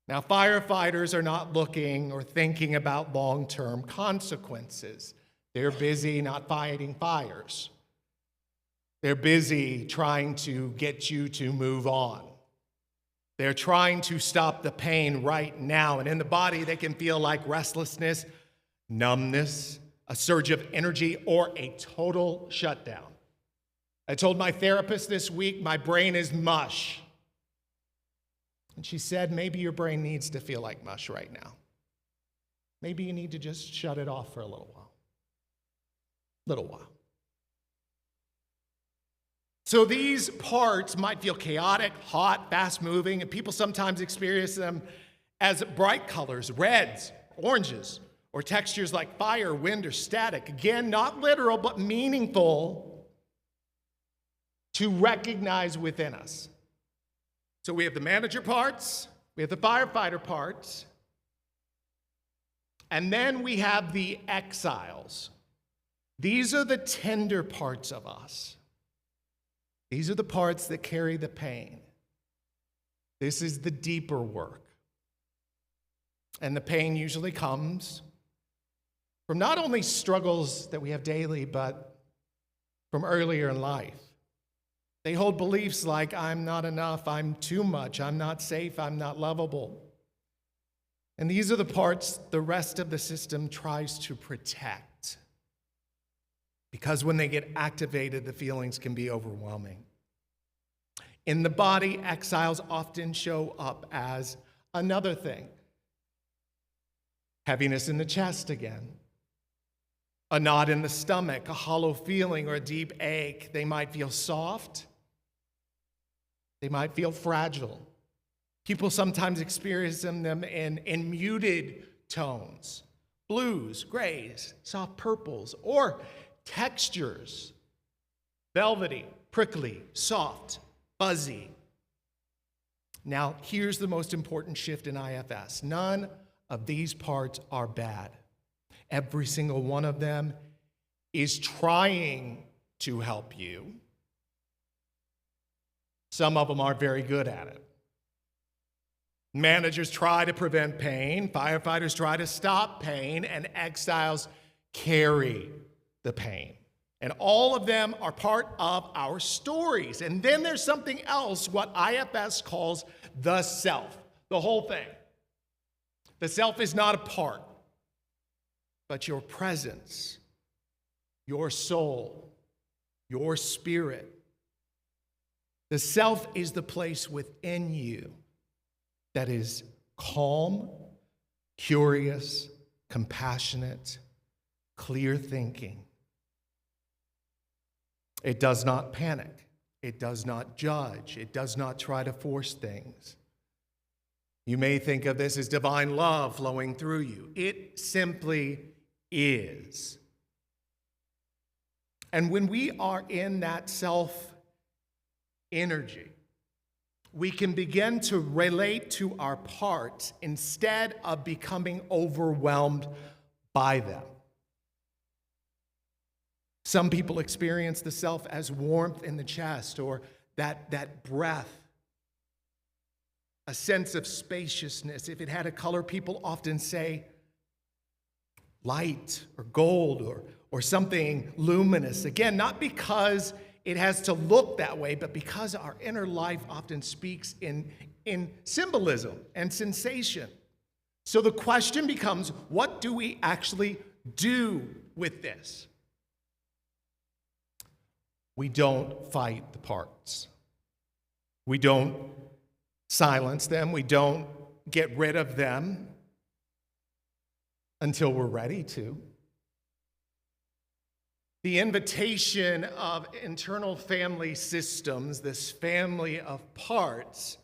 Now, firefighters are not looking or thinking about long-term consequences. They're busy not fighting fires. They're busy trying to get you to move on. They're trying to stop the pain right now. And in the body, they can feel like restlessness, numbness, a surge of energy, or a total shutdown. I told my therapist this week, my brain is mush. And she said, maybe your brain needs to feel like mush right now. Maybe you need to just shut it off for a little while. So these parts might feel chaotic, hot, fast-moving, and people sometimes experience them as bright colors, reds, oranges, or textures like fire, wind, or static. Again, not literal, but meaningful to recognize within us. So we have the manager parts, we have the firefighter parts, And then we have the exiles. These are the tender parts of us. These are the parts that carry the pain. This is the deeper work. And the pain usually comes from not only struggles that we have daily, but from earlier in life. They hold beliefs like, I'm not enough, I'm too much, I'm not safe, I'm not lovable. And these are the parts the rest of the system tries to protect. Because when they get activated, the feelings can be overwhelming. In the body, exiles often show up as another thing. Heaviness in the chest again. A knot in the stomach, a hollow feeling, or a deep ache. They might feel soft. They might feel fragile. People sometimes experience them in muted tones, blues, grays, soft purples, or textures, velvety, prickly, soft, fuzzy. Now, here's the most important shift in IFS. None of these parts are bad. Every single one of them is trying to help you. Some of them aren't very good at it. Managers try to prevent pain, firefighters try to stop pain, and exiles carry the pain. And all of them are part of our stories. And then there's something else, what IFS calls the self, the whole thing. The self is not a part, but your presence, your soul, your spirit. The self is the place within you that is calm, curious, compassionate, clear thinking. It does not panic. It does not judge. It does not try to force things. You may think of this as divine love flowing through you. It simply is. And when we are in that self energy, we can begin to relate to our parts instead of becoming overwhelmed by them. Some people experience the self as warmth in the chest, or that breath, a sense of spaciousness. If it had a color, people often say light or gold or something luminous. Again, not because it has to look that way, but because our inner life often speaks in symbolism and sensation. So the question becomes, what do we actually do with this? We don't fight the parts. We don't silence them. We don't get rid of them until we're ready to. The invitation of internal family systems, this family of parts,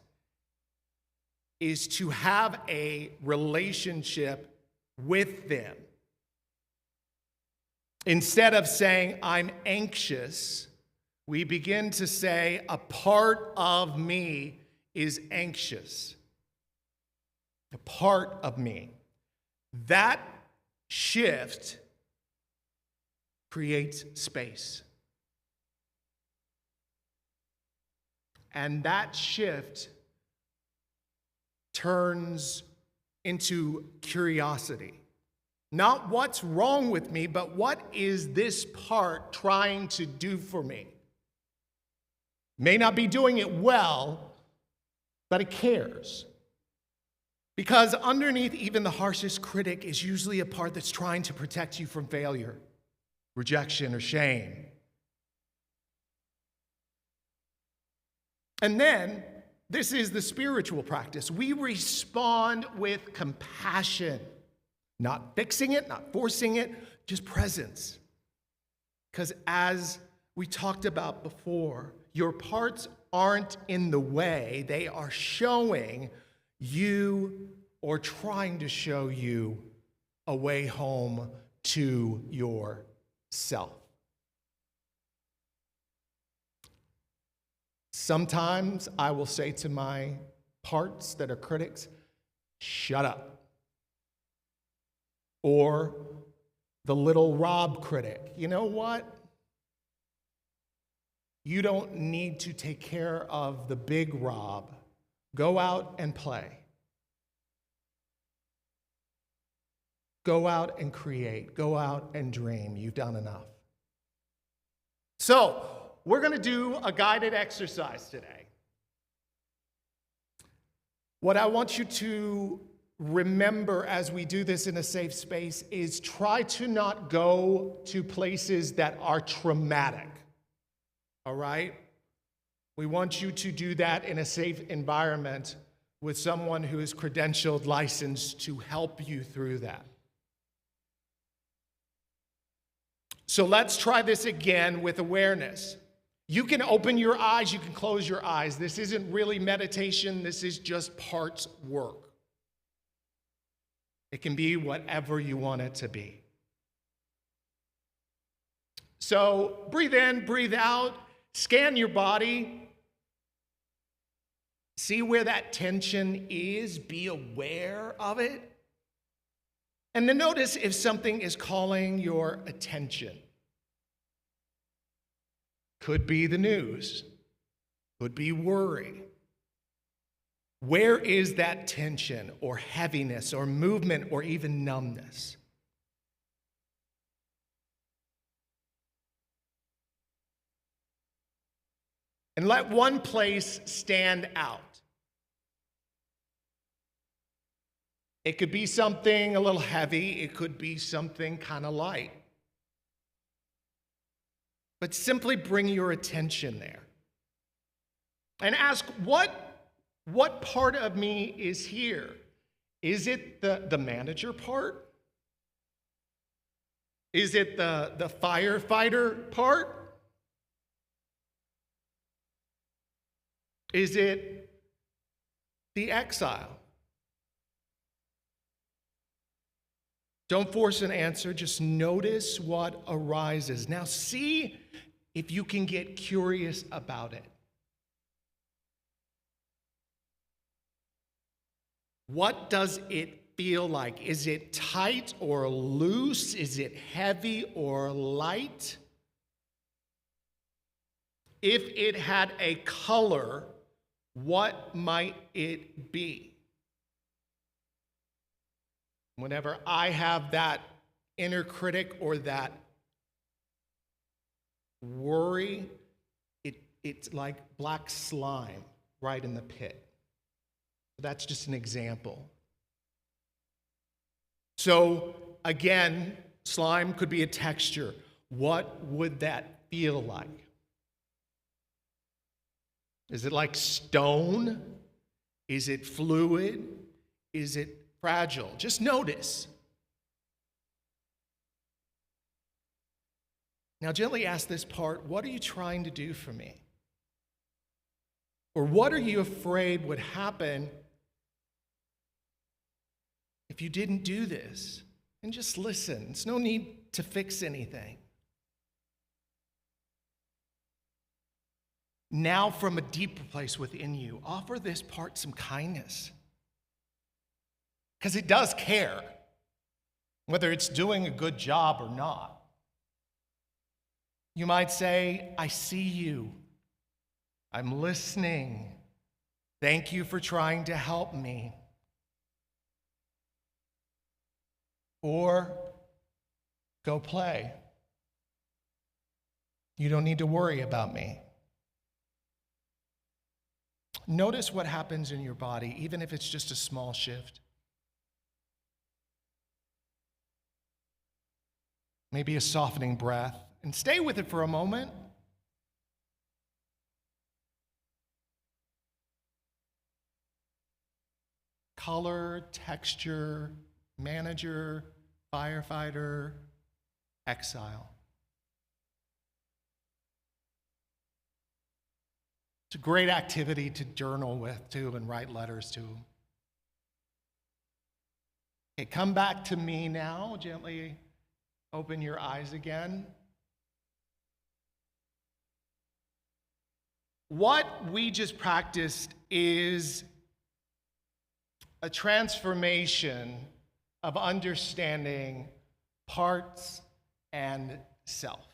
is to have a relationship with them. Instead of saying, I'm anxious, we begin to say, a part of me is anxious. A part of me. That shift creates space. And that shift turns into curiosity. Not what's wrong with me, but what is this part trying to do for me? May not be doing it well, but it cares. Because underneath even the harshest critic is usually a part that's trying to protect you from failure, rejection, or shame. And then, this is the spiritual practice. We respond with compassion, not fixing it, not forcing it, just presence. Because as we talked about before, your parts aren't in the way, they are showing you or trying to show you a way home to yourself. Sometimes I will say to my parts that are critics, shut up. Or the little Rob critic. You know what? You don't need to take care of the big Rob. Go out and play. Go out and create. Go out and dream. You've done enough. So, we're going to do a guided exercise today. What I want you to remember as we do this in a safe space is try to not go to places that are traumatic. All right? We want you to do that in a safe environment with someone who is credentialed, licensed to help you through that. So let's try this again with awareness. You can open your eyes, you can close your eyes. This isn't really meditation, this is just parts work. It can be whatever you want it to be. So breathe in, breathe out, scan your body. See where that tension is, be aware of it. And then notice if something is calling your attention. Could be the news, could be worry. Where is that tension or heaviness or movement or even numbness? And let one place stand out. It could be something a little heavy, it could be something kind of light. But simply bring your attention there. And ask, what part of me is here? Is it the manager part? Is it the firefighter part? Is it the exile? Don't force an answer, just notice what arises. Now see if you can get curious about it. What does it feel like? Is it tight or loose? Is it heavy or light? If it had a color, what might it be? Whenever I have that inner critic or that worry, it's like black slime right in the pit. That's just an example. So again, slime could be a texture. What would that feel like? Is it like stone? Is it fluid? Is it fragile? Just notice. Now gently ask this part, what are you trying to do for me? Or what are you afraid would happen if you didn't do this? And just listen. It's no need to fix anything. Now, from a deeper place within you, offer this part some kindness. Because it does care, whether it's doing a good job or not. You might say, I see you. I'm listening. Thank you for trying to help me. Or go play. You don't need to worry about me. Notice what happens in your body, even if it's just a small shift. Maybe a softening breath, and stay with it for a moment. Color, texture, manager, firefighter, exile. It's a great activity to journal with, too, and write letters to. Okay, come back to me now. Gently open your eyes again. What we just practiced is a transformation of understanding parts and self.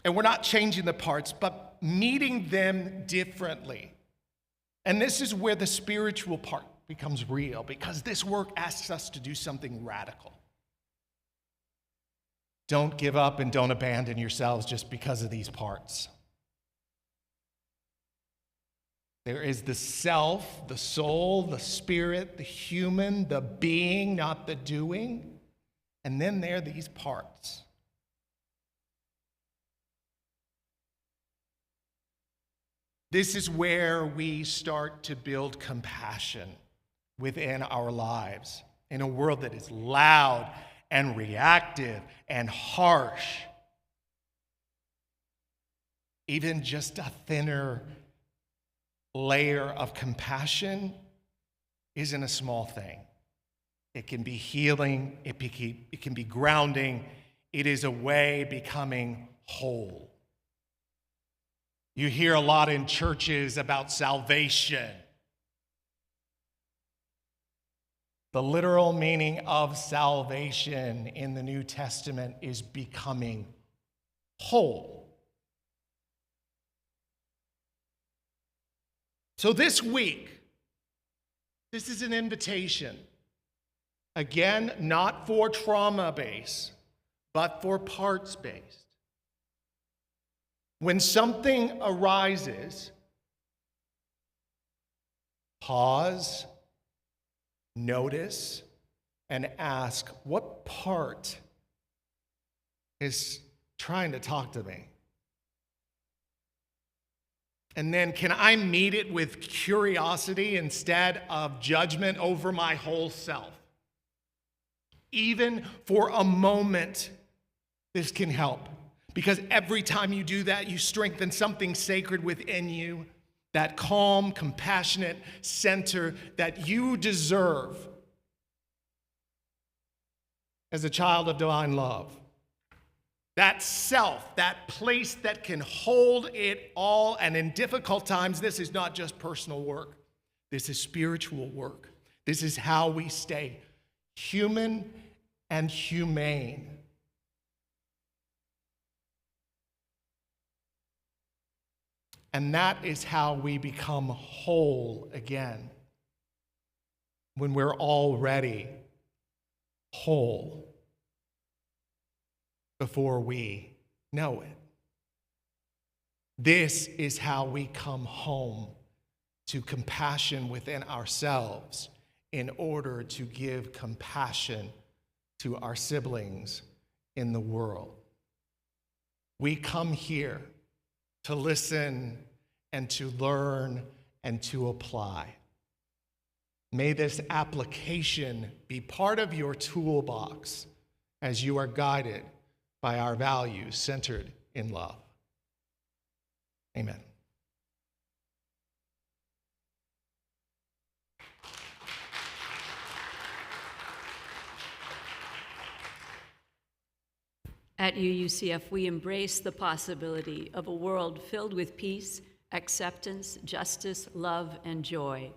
And we're not changing the parts, but meeting them differently. And this is where the spiritual part becomes real, because this work asks us to do something radical. Don't give up and don't abandon yourselves just because of these parts. There is the self, the soul, the spirit, the human, the being, not the doing. And then there are these parts. This is where we start to build compassion within our lives in a world that is loud and reactive and harsh. Even just a thinner layer of compassion isn't a small thing. It can be healing, it can be grounding, it is a way becoming whole. You hear a lot in churches about salvation. The literal meaning of salvation in the New Testament is becoming whole. So this week, this is an invitation. Again, not for trauma-based, but for parts-based. When something arises, pause, notice, and ask, what part is trying to talk to me? And then, can I meet it with curiosity instead of judgment over my whole self? Even for a moment, this can help. Because every time you do that, you strengthen something sacred within you, that calm, compassionate center that you deserve as a child of divine love. That self, that place that can hold it all. And in difficult times, this is not just personal work. This is spiritual work. This is how we stay human and humane. And that is how we become whole again. When we're already whole before we know it. This is how we come home to compassion within ourselves in order to give compassion to our siblings in the world. We come here to listen and to learn and to apply. May this application be part of your toolbox as you are guided by our values centered in love. Amen. At UUCF, we embrace the possibility of a world filled with peace, acceptance, justice, love, and joy.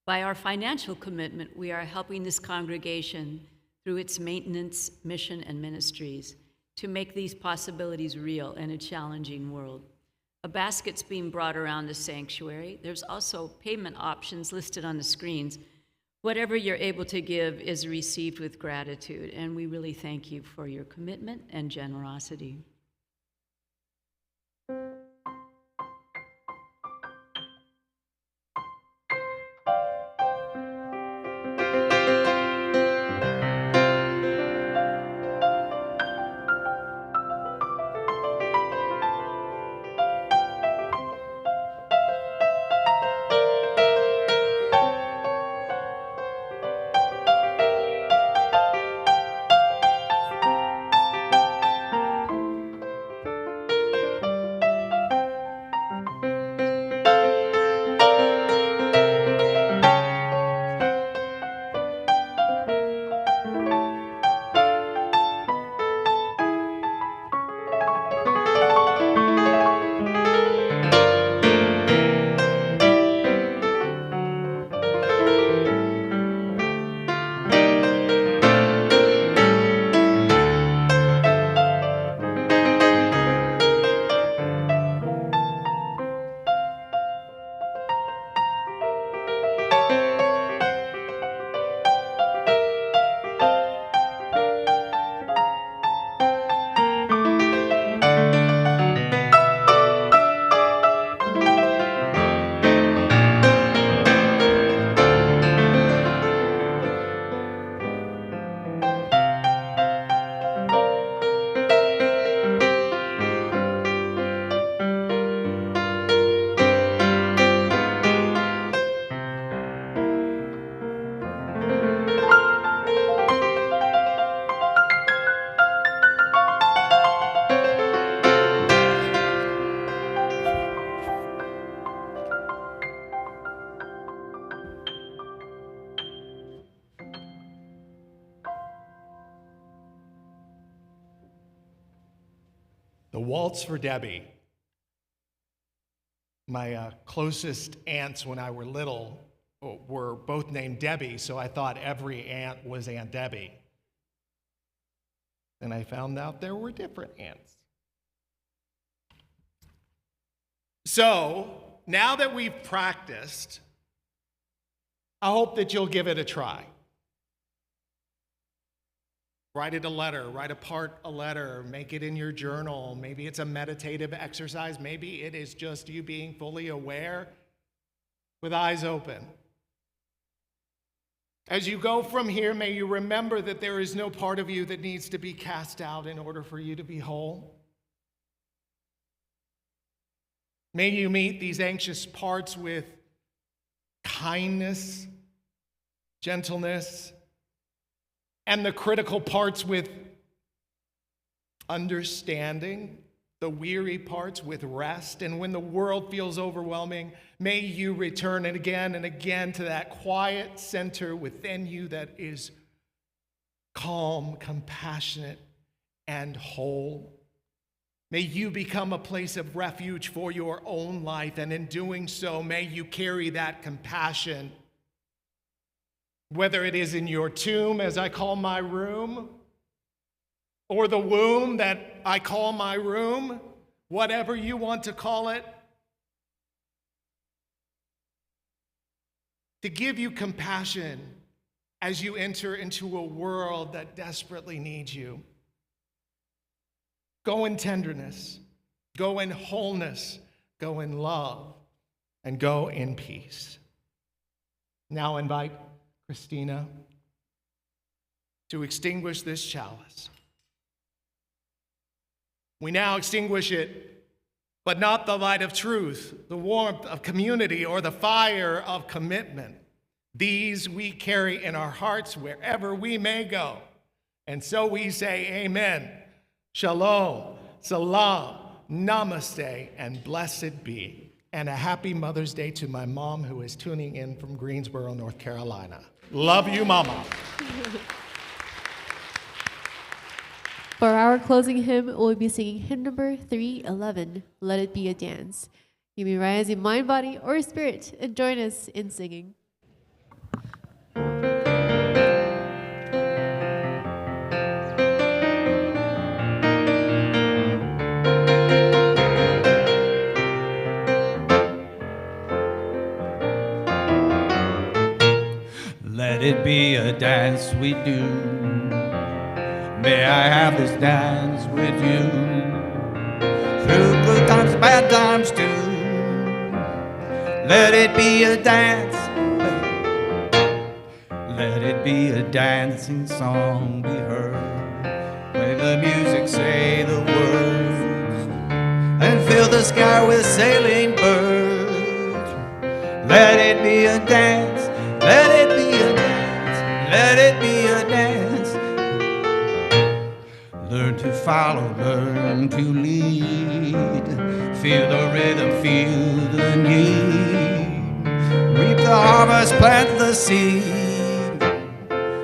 By our financial commitment, we are helping this congregation through its maintenance, mission, and ministries to make these possibilities real in a challenging world. A basket's being brought around the sanctuary. There's also payment options listed on the screens. Whatever you're able to give is received with gratitude, and we really thank you for your commitment and generosity. The Waltz for Debbie. My closest aunts when I were little were both named Debbie, so I thought every aunt was Aunt Debbie. And I found out there were different aunts. So, now that we've practiced, I hope that you'll give it a try. Write it a letter, write apart a letter, make it in your journal. Maybe it's a meditative exercise. Maybe it is just you being fully aware with eyes open. As you go from here, may you remember that there is no part of you that needs to be cast out in order for you to be whole. May you meet these anxious parts with kindness, gentleness, and the critical parts with understanding, the weary parts with rest. And when the world feels overwhelming, may you return again and again to that quiet center within you that is calm, compassionate, and whole. May you become a place of refuge for your own life, and in doing so, may you carry that compassion, whether it is in your tomb, as I call my room, or the womb that I call my room, whatever you want to call it, to give you compassion as you enter into a world that desperately needs you. Go in tenderness, go in wholeness, go in love, and go in peace. Now invite Christina to extinguish this chalice. We now extinguish it, but not the light of truth, the warmth of community, or the fire of commitment. These we carry in our hearts wherever we may go. And so we say amen. Shalom, salam, namaste, and blessed be. And a happy Mother's Day to my mom who is tuning in from Greensboro, North Carolina. Love you, Mama. For our closing hymn, we'll be singing hymn number 311, Let It Be a Dance. You may rise in mind, body, or spirit and join us in singing. Let it be a dance we do. May I have this dance with you. Through good times, bad times too. Let it be a dance. Let it be a dancing song be heard. May the music say the words and fill the sky with sailing birds. Let it be a dance. Let it be a dance, let it be a dance. Learn to follow, learn to lead. Feel the rhythm, feel the need. Reap the harvest, plant the seed.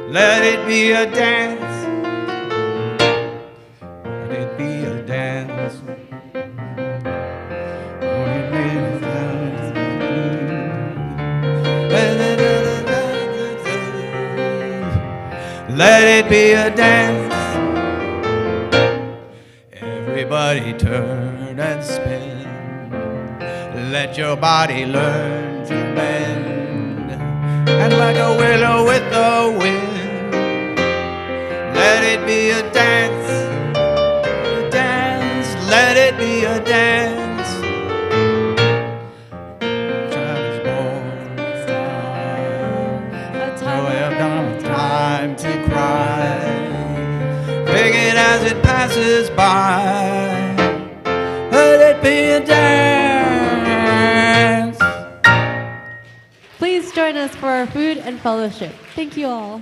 Let it be a dance. Let it be a dance. Let it be a dance. Everybody turn and spin. Let your body learn to bend. And like a willow with the wind, let it be a dance. A dance. Let it be a dance. Time to cry, pick it as it passes by. Let it be a dance. Please join us for our food and fellowship. Thank you all.